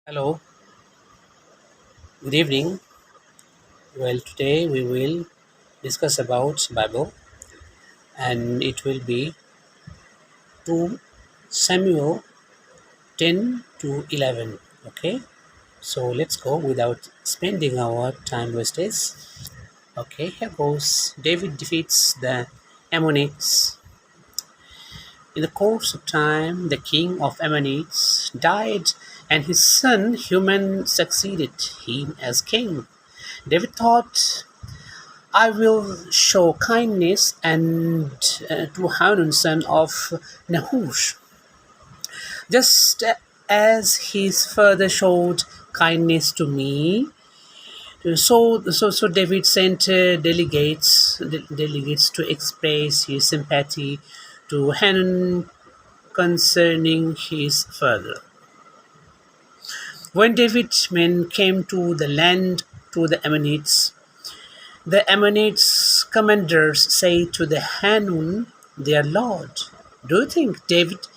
Hello, good evening. Well, today we will discuss about Bible, and it will be 2 Samuel 10 to 11. Okay, so let's go without spending our time wastage. Okay, here goes. David defeats the Ammonites. In the course of time, the king of Ammonites died, and his son Human succeeded him as king. David thought, I will show kindness and to Hanun son of Nahush, just as his father showed kindness to me. So David sent delegates to express his sympathy to Hanun concerning his father. When David's men came to the land to the Ammonites commanders say to the Hanun, their lord, do you think, David,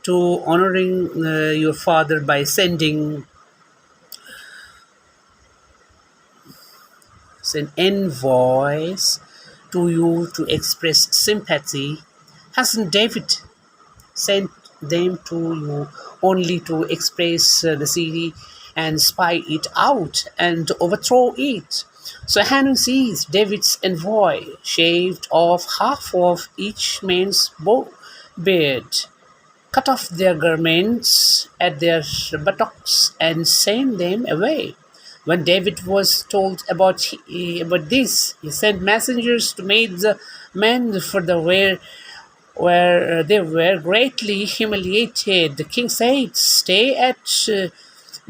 to honoring your father by send envoys to you to express sympathy? Hasn't David sent them to you only to express the city and spy it out and overthrow it? So Hanun sees David's envoy shaved off half of each man's beard, cut off their garments at their buttocks, and sent them away. When David was told about this, he sent messengers to meet the men for the where they were greatly humiliated. The king said, stay at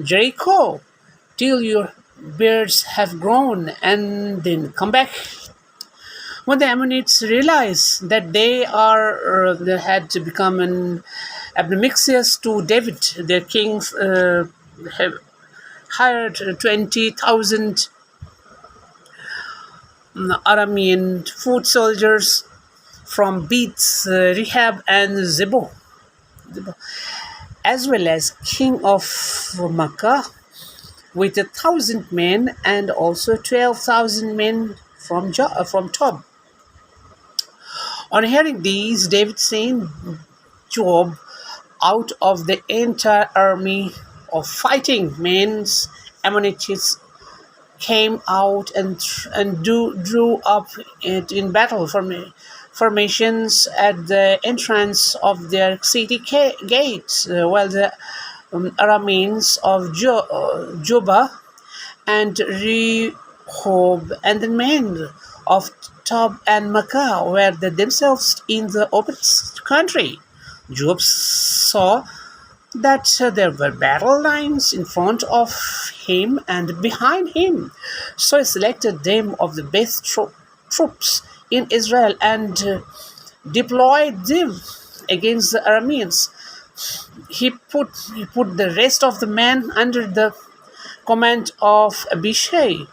Jericho till your beards have grown and then come back. When the Ammonites realized that they had become an obnoxious to David, their king have hired 20,000 Aramean foot soldiers from Beth Rehab and Zebul, as well as king of Makkah with 1,000 men and also 12,000 men from Tob. On hearing these, David sent Joab out of the entire army of fighting men. Ammonites came out and drew up in battle formations at the entrance of their city gates, while the Arameans of Juba and Rehob and the men of Tob and Makkah were themselves in the open country. Job saw that there were battle lines in front of him and behind him. So he selected them of the best troops in Israel and deployed them against the Arameans. He put the rest of the men under the command of Abishai,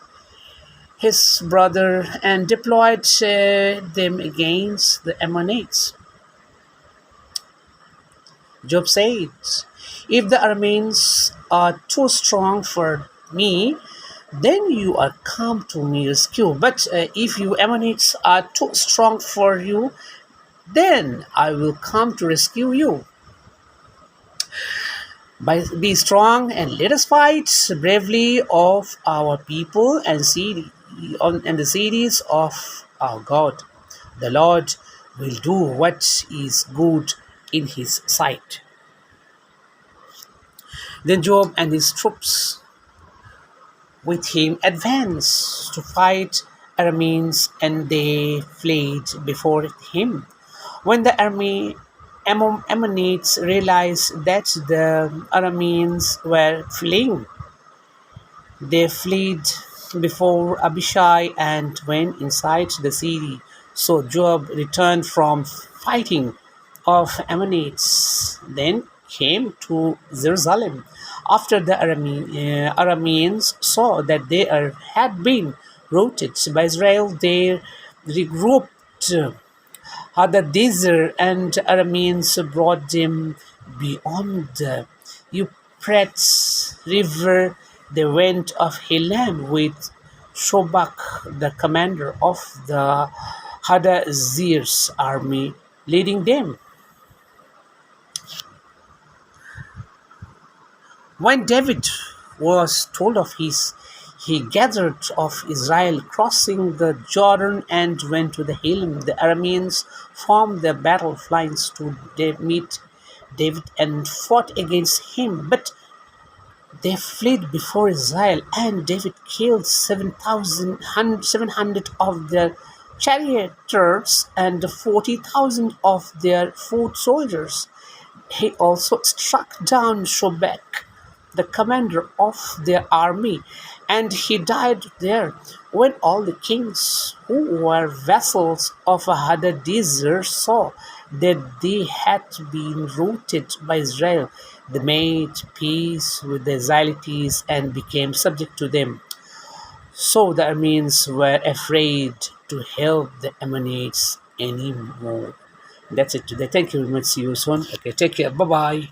his brother, and deployed them against the Ammonites. Job said, if the Arameans are too strong for me, then you are come to me rescue. But if you Ammonites are too strong for you, then I will come to rescue you. Be strong and let us fight bravely of our people and the cities of our God. The Lord will do what is good in his sight. Then Job and his troops with him advanced to fight Arameans, and they fled before him. When the Ammonites realized that the Arameans were fleeing, they fled before Abishai and went inside the city. So Joab returned from fighting of Ammonites, then came to Jerusalem. After the Arameans saw that they had been routed by Israel, they regrouped Hadadezer, and Arameans brought them beyond the Euphrates River, they went of Helam with Shobak, the commander of the Hadazir's army, leading them. When David was told of his, he gathered of Israel, crossing the Jordan, and went to the Helam. The Arameans formed their battle lines to meet David and fought against him, but they fled before Israel, and David killed 7,700 of their charioteers and 40,000 of their foot soldiers. He also struck down Shobek, the commander of their army, and he died there. When all the kings who were vassals of Hadadezer saw that they had been routed by Israel, they made peace with the Israelites and became subject to them. So the Arameans were afraid to help the Ammonites anymore. That's it today. Thank you very much. See you soon. Okay, take care. Bye bye.